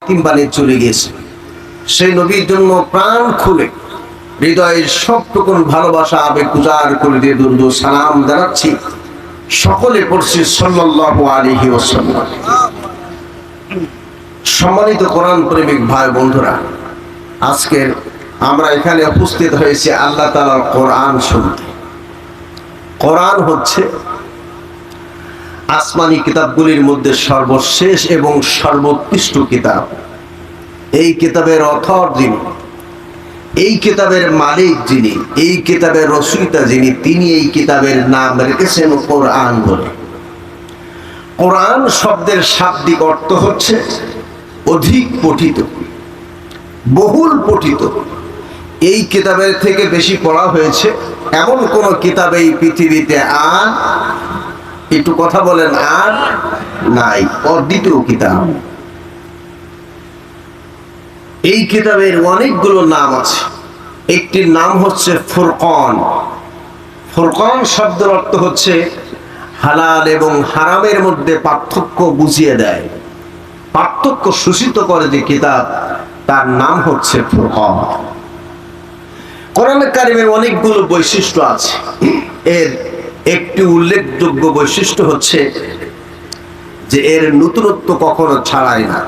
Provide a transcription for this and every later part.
তিনবারে চলে গেছে। সেই নবীর জন্য প্রাণ খুলে হৃদয়ের সবটুকু ভালোবাসা আবেগ উজাড় করে দিয়ে দুরূদ ও সালাম জানাচ্ছি। সকলে পড়ছি সাল্লাল্লাহু আলাইহি ওয়াসাল্লাম। সম্মানিত কোরআন প্রেমিক ভাই বন্ধুরা, আজকে আমরা এখানে উপস্থিত হয়েছি আল্লাহ তাআলার কোরআন শুনতে। কোরআন হচ্ছে আসমানি কিতাবগুলির মধ্যে সর্বশেষ এবং সর্বোৎকৃষ্ট কিতাব। এই কিতাবের অথর যিনি, এই কিতাবের মালিক যিনি, এই কিতাবের রচয়িতা যিনি, তিনি এই কিতাবের নাম রেখেছেন কোরআন বলে। কোরআন শব্দের শাব্দিক অর্থ হচ্ছে অধিক পঠিত, বহুল পঠিত। এই কিতাবের থেকে বেশি পড়া হয়েছে এমন কোন কিতাব এই পৃথিবীতে আর, একটু কথা বলেন, আর নাই। অদ্বিতীয় কিতাব। এই কিতাবের অনেকগুলো নাম আছে। একটির নাম হচ্ছে ফুরকান। ফুরকান শব্দের অর্থ হচ্ছে হালাল এবং হারামের মধ্যে পার্থক্য বুঝিয়ে দেয়, পার্থক্য সূচিত করে যে কিতাব, তার নাম হচ্ছে ফুরকান। কোরআনে কারিমের অনেকগুলো বৈশিষ্ট্য আছে। এর একটি উল্লেখযোগ্য বৈশিষ্ট্য হচ্ছে যে এর নতুনত্ব কখনো ছাড়ায় না।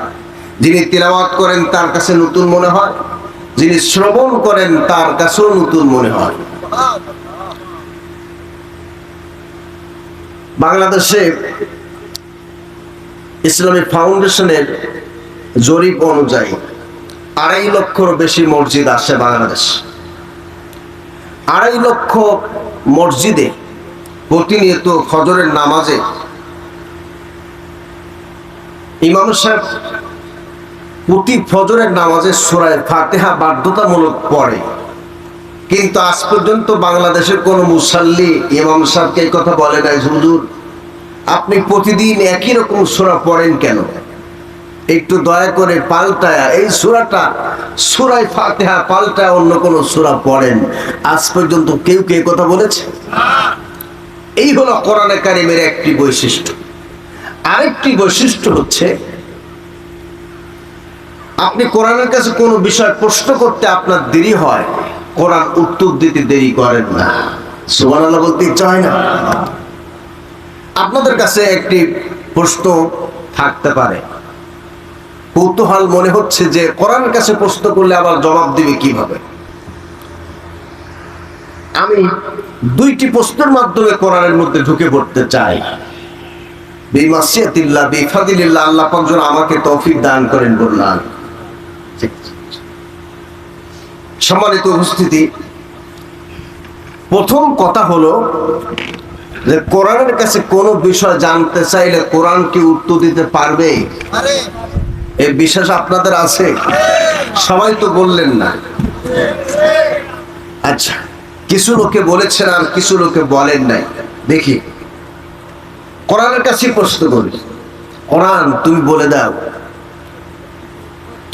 যিনি তিলাওয়াত করেন তার কাছে নতুন মনে হয়, যিনি শ্রবণ করেন তার কাছেও নতুন মনে হয়। বাংলাদেশে ইসলামিক ফাউন্ডেশনের জরিপ অনুযায়ী 2.5 লক্ষর বেশি মসজিদ আছে বাংলাদেশ। 2.5 লক্ষ মসজিদে প্রতিনিয়ত ফজরের নামাজে ইমাম সাহেব প্রতি ফজরের নামাজে সূরা ফাতিহা বাধ্যতামূলক পড়ে। কিন্তু আজ পর্যন্ত বাংলাদেশের কোন মুসাল্লি ইমাম সাহেবকে এই কথা বলে নাই, হুজুর আপনি প্রতিদিন একই রকম সূরা পড়েন কেন? একটু দয়া করে পাল্টায়া এই সূরাটা, সূরা ফাতিহা পাল্টায়া অন্য কোন সূরা পড়েন। আজ পর্যন্ত কেউ কে কথা বলেছে? এই হলো কোরআনে কারিমের একটি বৈশিষ্ট্য। আরেকটি বৈশিষ্ট্য হচ্ছে আপনি কোরআনের কাছে কোনো বিষয় প্রশ্ন করতে আপনার দেরি হয়, কোরআন উত্তর দিতে দেরি করেন না। সুবহানাল্লাহ বলতে ইচ্ছা হয় না? আপনাদের কাছে একটি প্রশ্ন থাকতে পারে, কৌতূহল মনে হচ্ছে যে কোরআনের কাছে প্রশ্ন করলে আবার জবাব দিবে কিভাবে। আমি 2টি প্রশ্নের মাধ্যমে কোরআনের মধ্যে ঢুকে পড়তে চাই। বিমাসিয়াতিল্লাহ বিফাদিলিল্লাহ, আল্লাহ পাক যেন আমাকে তৌফিক দান করেন বললাম। সম্মানিত উপস্থিতি, প্রথম কথা হলো যে কোরআনের কাছে কোনো বিষয় জানতে চাইলে কোরআন কি উত্তর দিতে পারবে? এই বিশ্বাস আপনাদের আছে? সবাই তো বললেন না। আচ্ছা, কিছু লোকে বলেছেন আর কিছু লোকে বলেন নাই। দেখি কোরআনের কাছে প্রশ্ন করি, কোরআন তুমি বলে দাও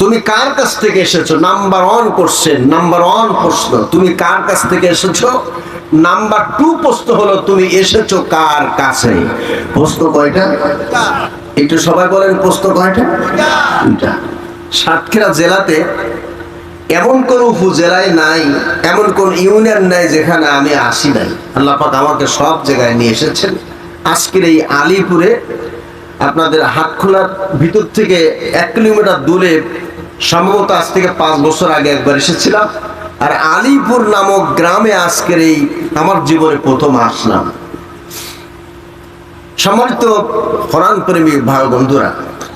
তুমি কার কাছ থেকে এসেছো? নাম্বার 1 কোশ্চেন, নাম্বার 1 প্রশ্ন, তুমি কার কাছ থেকে এসেছো? নাম্বার 2 প্রশ্ন হলো তুমি এসেছো কার কাছে? প্রশ্ন কয়টা? একটু সবাই বলেন প্রশ্ন কয়টা? 2টা। সাতক্ষীরা জেলাতে এমন কোন উপজেলায় নাই, এমন কোন ইউনিয়ন নাই যেখানে আমি আসি নাই। আল্লাহ পাক আমাকে সব জায়গায় নিয়ে এসেছেন। আজকের এই আলীপুরে আপনাদের হাটখোলার ভিতর থেকে 1 কিলোমিটার দূরে সম্ভবত আজ থেকে 5 বছর আগে একবার এসেছিলাম। আর আলীপুর নামক গ্রামে আজকের এই আমার জীবনে প্রথম আসলাম। সম্মানিত কোরআন প্রেমিক ভাই বন্ধুরা,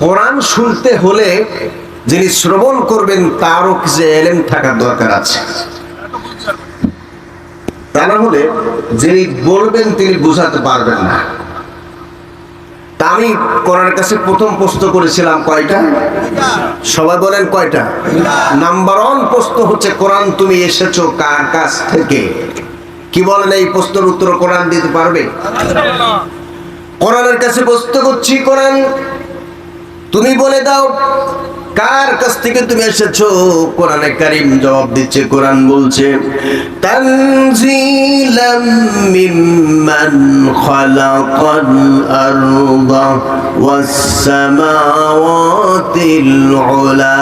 কোরআন শুনতে হলে যিনি শ্রবণ করবেন তারও কিছু ইলম থাকার দরকার আছে। তা না হলে যিনি বলবেন তিনি বোঝাতে পারবেন না। তা আমি কোরআনের কাছে প্রথম প্রশ্ন করেছিলাম কয়টা? সবাই বলেন কয়টা? নাম্বার 1 প্রশ্ন হচ্ছে কোরআন তুমি এসেছো কার কাছ থেকে? কি বলেন এই প্রশ্নের উত্তর কোরআন দিতে পারবে? কোরআনের কাছে প্রশ্ন করছি, কোরআন তুমি বলে দাও কার কাছ থেকে তুমি এসেছো? কোরআনে কারীম জবাব দিচ্ছে, কোরআন বলছে তানজিলাম মিম্মান খালাকাল আরদা ওয়াস সামাওয়াতিল উলা।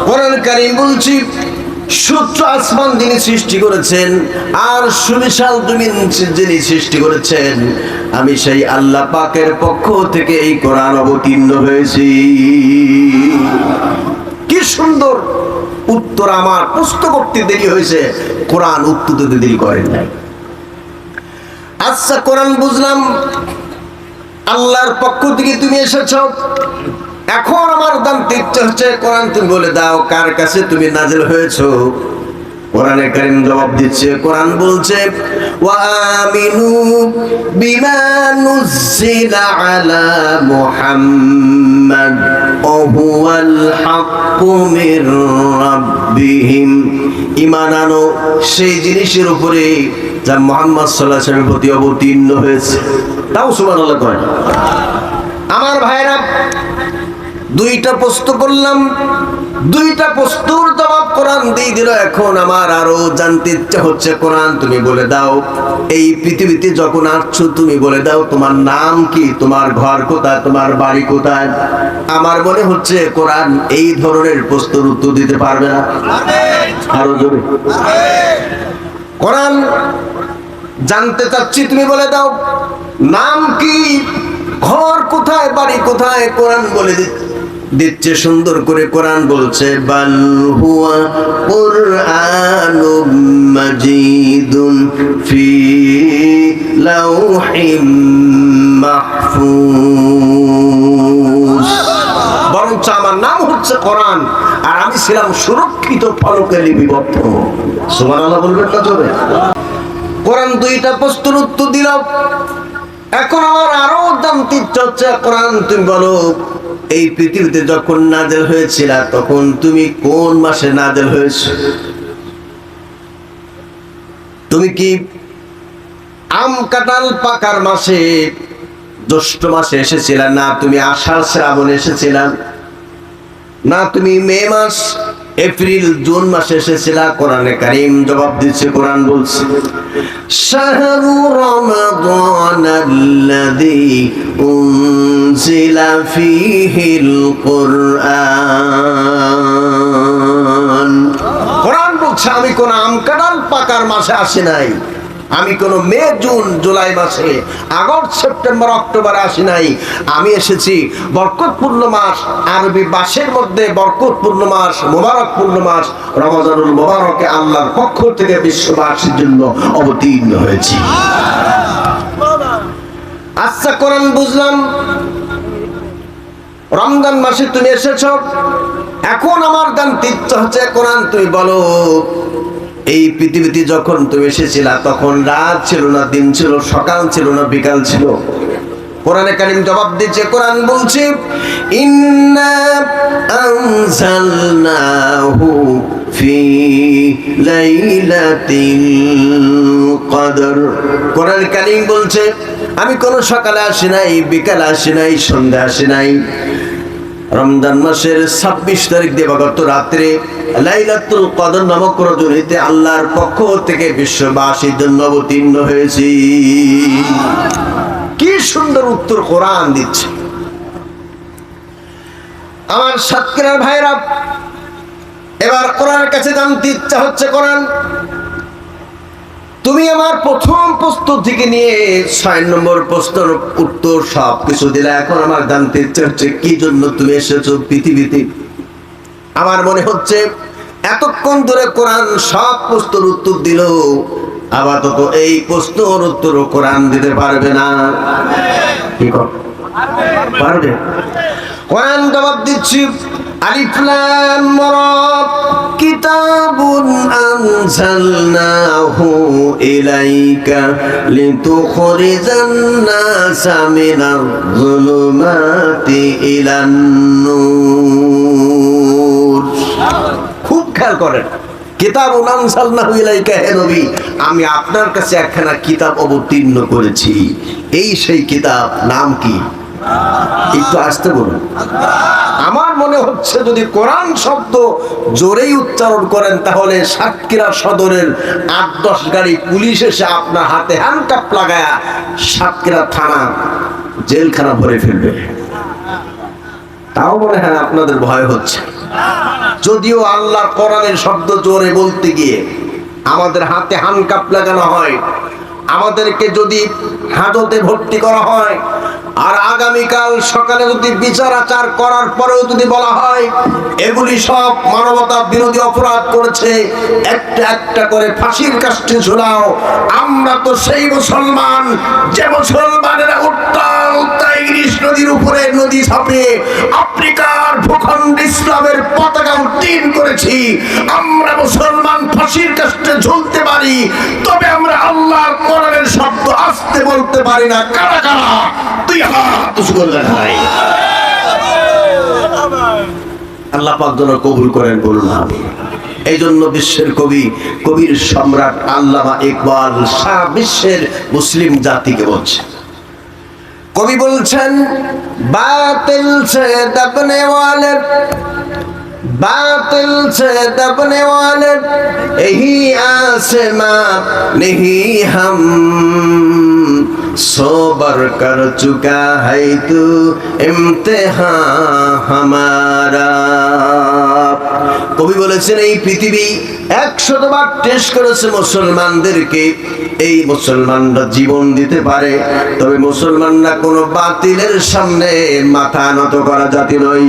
কোরআন কারীম বলছে সূত্র আসমান যিনি সৃষ্টি করেছেন আর সুবিশাল জমিন যিনি সৃষ্টি করেছেন, আমি সেই আল্লাহ পাকের পক্ষ থেকে এই কোরআন অবতীর্ণ হয়েছি। কি সুন্দর উত্তর! আমার প্রশ্ন করতে দেরি হয়েছে, কোরআন উত্তর দিতে দেরি করেন নাই। আচ্ছা, কোরআন বুঝলাম আল্লাহর পক্ষ থেকে তুমি এসেছো, এখন আমার জানতে ইচ্ছে হচ্ছে কোরআন তুমি বলে দাও কার কাছে তুমি নাজিল হয়েছো? কোরআনে কারীম জবাব দিচ্ছে, কোরআন বলছে ওয়া আমিনু বিমা নুজিলা আলা মুহাম্মাদ ওয়া হুয়াল হাক্কু মির রাব্বিহিম। ঈমান আনো সেই জিনিসের উপরে যা মুহাম্মদ সাল্লাল্লাহু আলাইহি ওয়াসাল্লামের প্রতি অবতীর্ণ হয়েছে। তাও সুবহানাল্লাহ করেন। আমার ভাইরা, দুইটা প্রশ্ন করলাম, দুইটা প্রশ্নের জবাব কোরআন দিয়ে দিল। এখন আমার আরো জানতে ইচ্ছে হচ্ছে, কোরআন তুমি বলে দাও এই পৃথিবীতে যখন আসছো তুমি বলে দাও তোমার নাম কি, তোমার ঘর কোথায়, তোমার বাড়ি কোথায়? আমার মনে হচ্ছে কোরআন এই ধরনের প্রশ্নের উত্তর দিতে পারবে না। আরো জোরে কোরআন জানতে চাচ্ছি, তুমি বলে দাও নাম কি, ঘর কোথায়, বাড়ি কোথায়? কোরআন বলে দিচ্ছে সুন্দর করে। কোরআন বলছে বাল হুয়া কুরআনুম মাজিদুন ফি লাউহিম মাহফুজ। বরঞ্চ আমার নাম হচ্ছে কোরআন আর আমি ছিলাম সুরক্ষিত ফলকে লিপিবদ্ধ। সুবহানাল্লাহ বলবেন না জোরে? কোরআন দুইটা প্রশ্নের উত্তর দিল। এখন আমার আরো জানতে ইচ্ছে হচ্ছে, কোরআন তুমি বলো এই পৃথিবীতে যখন নাযিল হয়েছিল তখন তুমি কোন মাসে নাযিল হয়েছে? তুমি কি আম কাঁঠাল পাকার মাসে জ্যৈষ্ঠ মাসে এসেছিলা? না তুমি আষাঢ় শ্রাবণ এসেছিলা? না তুমি মে মাস এপ্রিল জুন মাসে এসেছিলা? কোরআনে কারীম জবাব দিচ্ছে, কোরআন বলছে শাহরু রমাদানাল্লাযী উনজিলা ফীহিল কুরআন। কোরআন বলছে আমি কোন আম কাঁঠাল পাকার মাসে আসি নাই, আমি কোন মে জুন জুলাই মাসে আগস্ট সেপ্টেম্বর অক্টোবরে আসি নাই। আমি এসেছি বরকতপূর্ণ মাস, আরবি মাসের মধ্যে বরকতপূর্ণ মাস, মোবারকপূর্ণ মাস রমজানুল মোবারকে আল্লাহর পক্ষ থেকে বিশ্ববাসীর জন্য অবতীর্ণ হয়েছি। আচ্ছা, কোরআন বুঝলাম রমজান মাসে তুমি এসেছো। এখন আমার জানতে ইচ্ছা হচ্ছে, কোরআন তুমি বলো এই পৃথিবীতে যখন তুমি এসেছিলা তখন রাত ছিল না দিন ছিল, সকাল ছিল না বিকাল ছিল? কোরআনে কারীম জবাব দিচ্ছে, কোরআন বলছে ইন্না আনজালনাহু ফি লাইলাতিল কদর। কোরআন কারীম বলছে আমি কোন সকালে আসি নাই, বিকালে আসি নাই, সন্ধ্যা আসি নাই। রমজান মাসের 26 তারিখ দিবাগত রাত্রে লাইলাতুল কদর নামক রজনীতে আল্লাহর পক্ষ থেকে বিশ্ববাসীর জন্য অবতীর্ণ হয়েছি। কি সুন্দর উত্তর কোরআন দিচ্ছে। আমার সাতক্ষীরার ভাইরা, এবার কোরআনের কাছে জানতে ইচ্ছা হচ্ছে, কোরআন তুমি আমার প্রথম প্রশ্ন থেকে নিয়ে 6 নম্বর প্রশ্নের উত্তর সব কিছু দিলে। এখন আমার জানতে ইচ্ছে হচ্ছে কি জন্য তুমি এসেছো পৃথিবীতে। আমার মনে হচ্ছে এতক্ষণ ধরে কোরআন সব প্রশ্নের উত্তর দিল, আপাতত এই প্রশ্নের উত্তর কোরআন দিতে পারবে না। কি পারবে? কোরআন জবাব দিচ্ছি আলিফ লাম রা কিতাবুন আনজালনাহু ইলাইকা লিতুখরিজান নাসা মিনাজ যুলুমাতি ইলান নূর। খুব খেয়াল করেন, কিতাবুন আনজালনাহু ইলাইকা, হে নবী আমি আপনার কাছে একখানা কিতাব অবতীর্ণ করেছি। এই সেই কিতাব নাম কি? একটু আসতে বলুন। আমার মনে হচ্ছে যদি কোরআন শব্দ জোরেই উচ্চারণ করেন তাহলে সাতক্ষীরা সদরের 8-10 গাড়ি পুলিশ এসে আপনার হাতে হ্যান্ডকাপ লাগায়া সাতক্ষীরা থানা জেলখানা ভরে ফেলবে। তাও মনে হয় আপনাদের ভয় হচ্ছে। যদিও আল্লাহ কোরআনের শব্দ জোরে বলতে গিয়ে আমাদের হাতে হ্যান্ডকাপ লাগানো হয়, আমাদেরকে যদি হাজতে ভর্তি করা হয়, আর আগামীকাল সকালে যদি বিচার আচার করার পরেও যদি বলা হয় এগুলি সব মানবতা বিরোধী অপরাধ করেছে, একটা একটা করে ফাঁসির কাষ্ঠে ঝুলাও, আমরা তো সেই মুসলমান যে মুসলমানেরা উত্তাল টাইগ্রিস নদীর উপরে নদী ছাপিয়ে আফ্রিকার ভূখণ্ড ইসলামের পতাকা উত্তীর্ণ করেছি। আমরা মুসলমান ফাঁসির কাষ্ঠে ঝুলতে পারি, তবে আমরা আল্লাহর কোরআনের শব্দ আস্তে বলতে পারি না। কারা কারা তুই হাত উঁচু করে দেখাই। আল্লাহ পাক যেন কবুল করেন, বলুন আমিন। এই জন্য বিশ্বের কবির সম্রাট আল্লামা ইকবাল সারা বিশ্বের মুসলিম জাতিকে বলছে, কবি বলছেন বাতিল সে দবনে ওয়ালে, बातिल से दबने वाले यही आसमां नहीं हम सोबर कर चुका है तू इम्तिहान हमारा। কবি বলেছেন এই পৃথিবী 100 বার টেস্ট করেছে মুসলমানদেরকে। এই মুসলমানরা জীবন দিতে পারে, তবে মুসলমানরা কোনো বাতিলের সামনে মাথা নত করা জাতি নয়।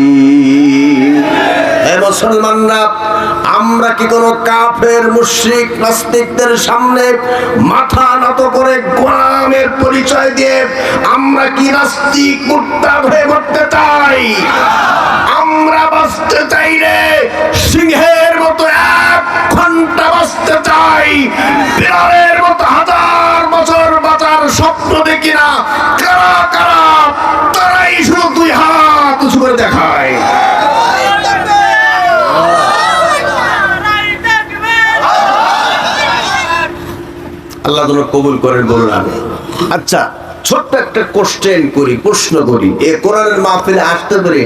মুসলমানরা আমরা কি কোনো কাফের মুশরিক নাস্তিকদের সামনে মাথা নত করে গোলামের পরিচয় দিয়ে আমরা কি নাস্তিক মুরতাদ হয়ে মরতে চাই? আমরা বাঁচতে চাই রে সিংহের মতো 1 ঘন্টা বাঁচতে চাই, বিড়ালের মতো 1000 বছর বাঁচার স্বপ্ন দেখি না। কারা কারা তারাই শুধু 2 হাত উঁচু করে দেখায়। আল্লাহ যেন কবুল করেন, বলুন আমিন। আচ্ছা, ছোট্ট একটা প্রশ্ন করি, এ কোরআনের মাহফিলে আসতে পারে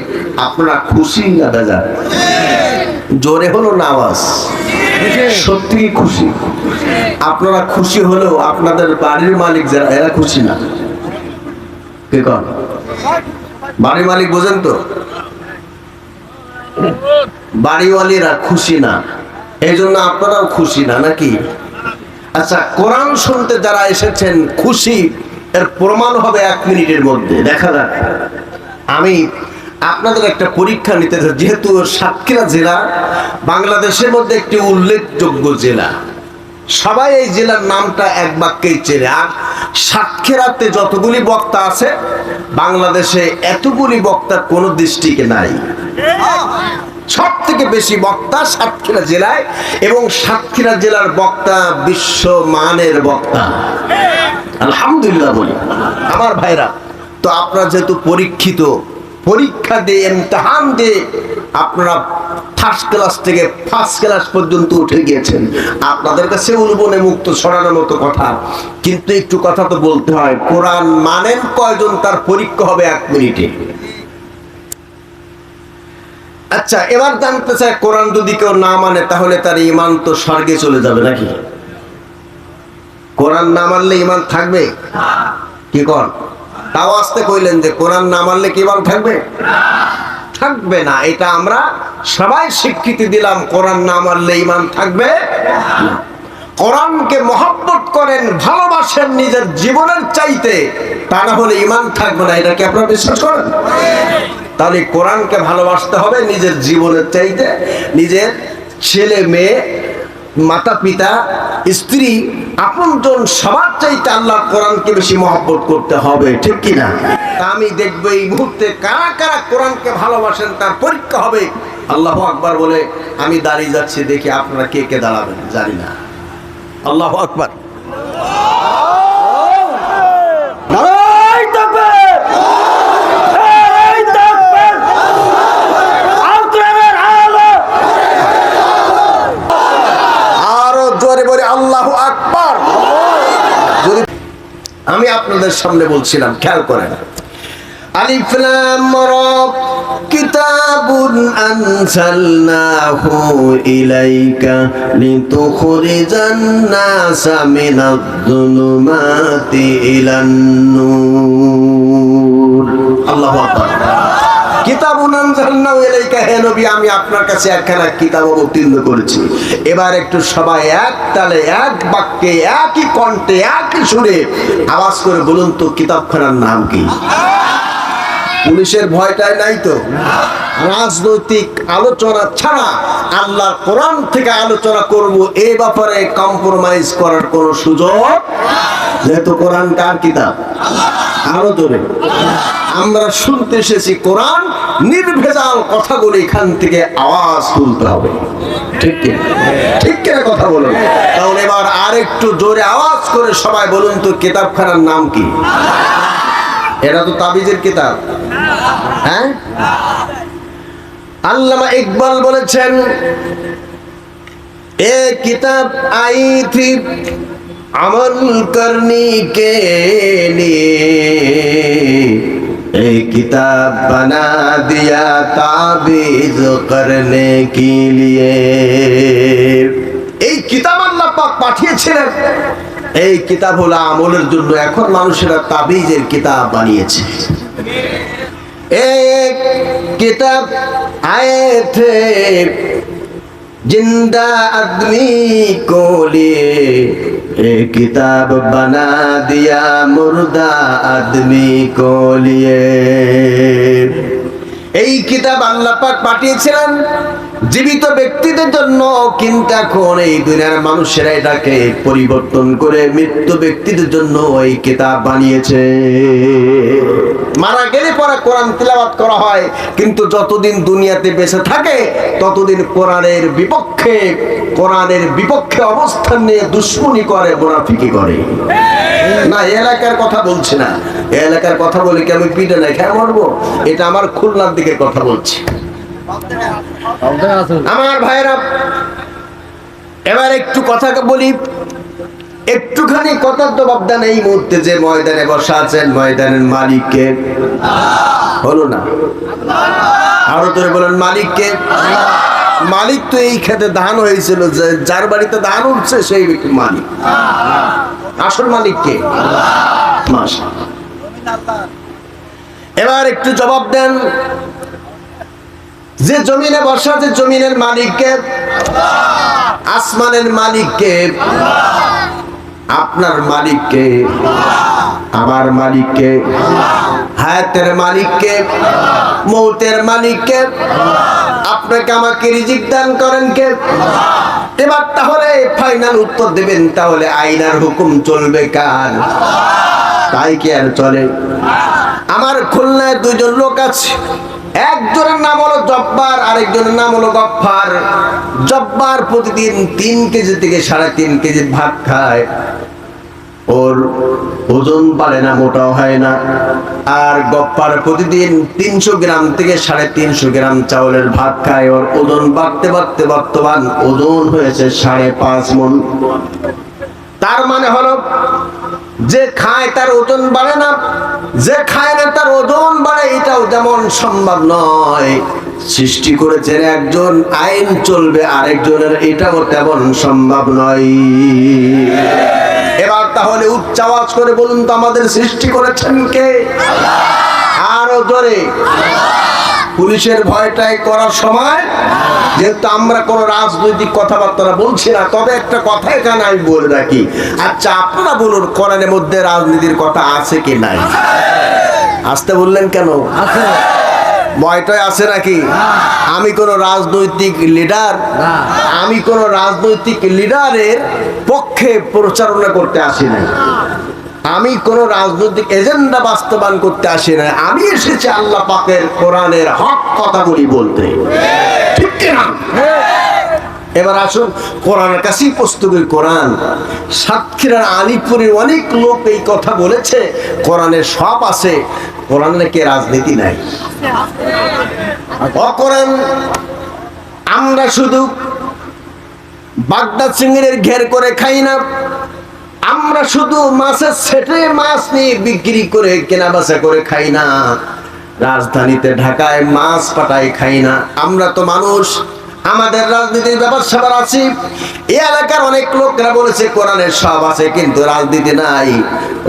আপনারা খুশি না দাদা? জোরে হলো না আওয়াজ? সত্যি খুশি? আপনারা খুশি হলেও আপনাদের বাড়ির মালিক যারা এরা খুশি না। কে কন? বাড়ির মালিক বোঝেন তো, বাড়িওয়ালিরা খুশি না, এই জন্য আপনারাও খুশি না নাকি? আচ্ছা, কোরআন শুনতে যারা এসেছেন খুশি, এর প্রমাণ হবে 1 মিনিটের মধ্যে। দেখা যাক। আমি আপনাদের একটা পরীক্ষা নিতে চাই। যেহেতু সাতক্ষীরা জেলা বাংলাদেশের মধ্যে একটি উল্লেখযোগ্য জেলা, সবাই এই জেলার নামটা এক বাক্যেই চেনে। আর সাতক্ষীরাতে যতগুলি বক্তা আছে বাংলাদেশে এতগুলি বক্তার কোনো ডিস্ট্রিক্টে নাই। সব থেকে বেশি বক্তা সাতক্ষীরা জেলায়, এবং সাতক্ষীরা জেলার বক্তা বিশ্বমানের বক্তা, আলহামদুলিল্লাহ বলি। আমার ভাইরা, তো আপনারা যেহেতু পরীক্ষিত, পরীক্ষা দিয়ে ইমতিহান দিয়ে আপনারা ফার্স্ট ক্লাস থেকে ফার্স্ট ক্লাস পর্যন্ত উঠে গিয়েছেন, আপনাদের কাছে উলবনে মুক্ত ছড়ানোর মতো কথা। কিন্তু একটু কথা তো বলতে হয়, কোরআন মানেন কয়জন? তার পরীক্ষা হবে 1 মিনিটে। আচ্ছা, এবার জানতে চাই, কোরআন যদি কেউ না মানে তাহলে তার ঈমান তো স্বর্গে চলে যাবে নাকি? কোরআন না মানলে ঈমান থাকবে? কি কর? তাও আসতে কইলেন যে কোরআন না মানলে কি ঈমান থাকবে? থাকবে না। এটা আমরা সবাই স্বীকৃতি দিলাম, কোরআন না মানলে ঈমান থাকবে না। কোরআনকে মহব্বত করেন, ভালোবাসেন নিজের জীবনের চাইতে, তা না হলে ঈমান থাকবে না। এটা কি আপনারা বিশ্বাস করেন? তাহলে কোরআনকে ভালোবাসতে হবে নিজের জীবনের চাইতে, নিজের ছেলে মেয়ে, মাতা পিতা, স্ত্রী, আপনজন সবার চাইতে আল্লাহ কোরআনকে বেশি মহব্বত করতে হবে, ঠিক কিনা? তা আমি দেখবো এই মুহূর্তে কারা কারা কোরআনকে ভালোবাসেন, তার পরীক্ষা হবে। আল্লাহু আকবার বলে আমি দাঁড়িয়ে যাচ্ছি, দেখি আপনারা কে কে দাঁড়াবেন জানি না। আল্লাহু আকবার। আল্লাহু আকবার। যদি আমি আপনাদের সামনে বলছিলাম, খেয়াল করেন, আলিফ লাম রা কিতাবুন আনজালনাহু ইলাইকা লিতুখরিজান নাসা মিনাজ যুলুমাতি ইলান নূর। আল্লাহু আকবার। কিতাবুন আনজালনাহু ইলাইকা, হে নবী আমি আপনার কাছে একখানা কিতাব অবতীর্ণ করেছি। এবার একটু সবাই এক তালে এক বাক্যে একই কণ্ঠে একই সুরে আওয়াজ করে বলুন তো কিতাবখানার নাম কি? পুলিশের ভয়টাই নাই তো? রাজনৈতিক আলোচনা ছাড়া আল্লাহর কোরআন থেকে আলোচনা করব এই ব্যাপারে কম্প্রোমাইজ করার কোনো সুযোগ, যেহেতু কোরআন কার কিতাব? আরো জোরে আমরা শুনতে এসেছি কোরআন, নির্ভেজাল কথাগুলো এখান থেকে আওয়াজ তুলতে হবে। ঠিক কি ঠিক কিনা কথা বলুন। তাহলে এবার আরেকটু জোরে আওয়াজ করে সবাই বলুন তো কিতাবখানার নাম কি? এটা তো তাবিজের কিতাব। হ্যাঁ, আল্লামা ইকবাল বলেছেন এ কিতাব আই থি আমল করনি কে লিয়ে, এ কিতাব বনা দিয়া তাবিজ করনে কে লিয়ে। এই কিতাব আল্লাহ পাক পাঠিয়েছিলেন, এই কিতাব হলো আমলের জন্য। এখন মানুষেরা তাবিজের কিতাব বানিয়েছে। एक किताब आए थे जिंदा आदमी को लिए, एक किताब बना दिया मुर्दा आदमी को लिए। এই কিতাব আল্লাহ পাক পাঠিয়েছিলেন জীবিত ব্যক্তিদের জন্য, কিন্তু এখন এই দুনিয়ার মানুষেরা এটাকে পরিবর্তন করে মৃত্যু ব্যক্তিদের জন্য এই কিতাব বানিয়েছে। মারা গেলে পরে কোরআন তিলাওয়াত করা হয়, কিন্তু যতদিন দুনিয়াতে বেঁচে থাকে ততদিন কোরআনের বিপক্ষে অবস্থান নিয়ে দুশ্মনী করে, মুনাফিকি করে। না, এলাকার কথা বলছি না, এলাকার কথা বলে কি আমি পিঠে নাই খেয়ে মরবো? এটা আমার খুলনার দিকে কথা বলছি। আমার ভাইরা এবার একটু কথা বলি, একটুখানি কথার জবাব দেন। এই মুহূর্তে যে ময়দানে বসা আছেন, ময়দানের মালিককে? হলো না? আরো তোরে বলেন মালিককে? মালিক তো এই খেতে ধান হয়েছিল, যার বাড়িতে ধান উঠছে সেই ব্যক্তি মালিক। আসল মালিককে? এবার একটু জবাব দেন, যে জমিনে বসা, যে জমিনের মালিককে? আসমানের মালিককে? আপনার মালিককে? আমার মালিককে? হায়াতের মালিককে? মৌতের মালিককে? আপনাকে আমাকে রিজিক দান করেন কে? এবার তাহলে ফাইনাল উত্তর দেবেন, তাহলে আইনার হুকুম চলবে কার? তাই কি আর চলে? আমার খুলনায় দুইজন লোক আছে, একজনের নাম হলো জব্বার, আরেকজনের নাম হলো গফফার। জব্বার প্রতিদিন 3 কেজি থেকে 3.5 কেজি ভাত খায়, ওর ওজন বাড়ে না, মোটাও হয় না। আর গফফার প্রতিদিন 300 গ্রাম থেকে 350 গ্রাম চাউলের ভাত খায়, ওর ওজন বাড়তে বাড়তে বর্তমান ওজন হয়েছে 5.5 মণ। তার মানে হলো যে খায় তার ওজন বাড়ে না, যে খায় না তার ওজন বাড়ে, এটাও যেমন সম্ভব নয়। সৃষ্টি করেছেন একজন, আইন চলবে আরেকজনের, এটাও তেমন সম্ভব নয়। এবার তাহলে উচ্চ আওয়াজ করে বলুন তো আমাদের সৃষ্টি করেছেন কে? আরো জোরে। পুলিশের ভয়টাই করার সময়, যেহেতু আমরা কোন রাজনৈতিক কথাবার্তা বলছি না, তবে একটা কথা এখানে আমি বলে রাখি। আচ্ছা আপনারা বলুন, কোরআনের মধ্যে রাজনীতির কথা আছে কি নাই? আসতে বললেন কেন? আছে। ভয়টাই আছে নাকি? আমি কোন রাজনৈতিক লিডার, আমি কোন রাজনৈতিক লিডারের পক্ষে প্রচারণা করতে আসি না, আমি কোন রাজনৈতিক এজেন্ডা বাস্তবায়ন করতে আসি না। আমি এসেছি আল্লাহ পাকের কোরআনের হক কথাগুলি বলতে। ঠিক কিনা? এবার আসুন কোরআনের কাছেই পুস্তকের কোরআন। সাতক্ষীরার আলিপুরের অনেক লোক এই কথা বলেছে, কোরআনে সব আছে, কোরআনে নাকি রাজনীতি নাই। অকোরআন আমরা শুধু বাগদা চিংড়ির ঘের করে খাই না, আমরা শুধু মাছের সেটে মাছ নিয়ে বিক্রি করে কেনা বেচা করে খাই না, রাজধানীতে ঢাকায় মাছ পাটায় খাই না। আমরা তো মানুষ, আমাদের রাজনীতির ব্যাপার স্যাপার আছে। এই এলাকার অনেক লোকরা বলেছে কোরআনের সব আছে কিন্তু রাজনীতি নাই।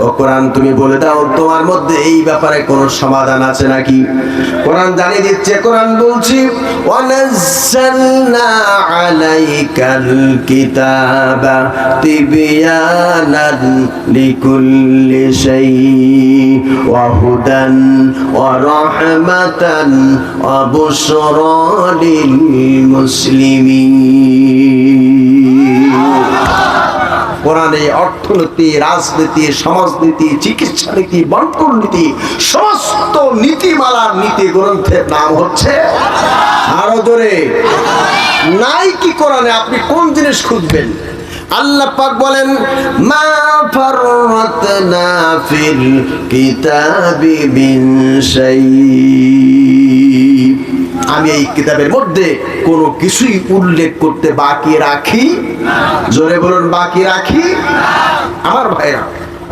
ও কোরআন তুমি বলে দাও তোমার মধ্যে এই ব্যাপারে কোনো সমাধান আছে নাকি? কোরআন জানিয়ে দিচ্ছে, কোরআন বলছি ওয়ানাজ্জালনা আলাইকাল কিতাবা তিবয়ানান লিকুল্লি শাই ওয়া হুদান ওয়া রাহমাতান ওয়া বুশরা লিল মুসলিমিন। কোরআনে অর্থনীতি, রাজনীতি, সমাজনীতি, চিকিৎসা নীতি, বন্টন নীতি, সমস্ত নীতিমালার নীতি গ্রন্থের নাম হচ্ছে, আরো জোরে, নাই কি কোরআনে? আপনি কোন জিনিস খুঁজবেন? আল্লাহ পাক বলেন মা ফাররাতনা ফিল কিতাবি মিন শাই। আমি এই কিতাবের মধ্যে কোনো কিছুই উল্লেখ করতে বাকি রাখি, জোরে বলুন, বাকি রাখি। আমার ভাইরা,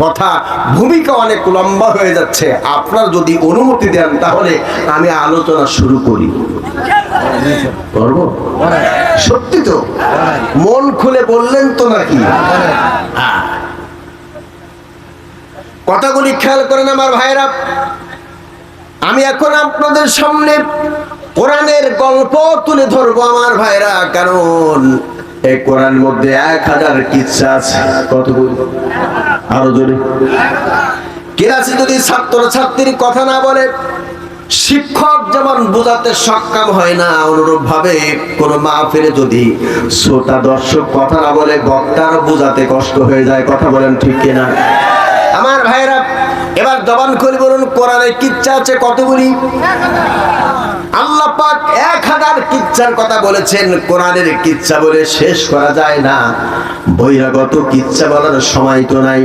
কথা ভূমিকা অনেক লম্বা হয়ে যাচ্ছে, আপনার যদি অনুমতি দেন তাহলে আমি আলোচনা শুরু করি। করবো? সত্যি তো? মন খুলে বললেন তো নাকি? কথাগুলি খেয়াল করেন আমার ভাইরা। আমি এখন আপনাদের সামনে কোরআনের গল্প তুলে ধরবো আমার ভাইরা, কারণ এই কোরআন মধ্যে 1000 কিচ্ছা আছে। কতগুলো? আরো জোরে। ক্লাসে যদি ছাত্র ছাত্রীর কথা না বলে, শিক্ষক যেমন বোঝাতে সক্ষম হয় না, অনুরূপ ভাবে কোন মাহফিলে যদি শ্রোতা দর্শক কথা না বলে, বক্তার বোঝাতে কষ্ট হয়ে যায়। কথা বলেন ঠিক কিনা? আমার ভাইরা, এবার জবান খুলে বলুন কোরআনে কিচ্ছা আছে কতগুলি? আল্লাহ পাক 1000 কিচ্ছার কথা বলেছেন। কোরআনের কিচ্ছা বলে শেষ করা যায় না, বহিরাগত কিচ্ছা বলার সময় তো নাই।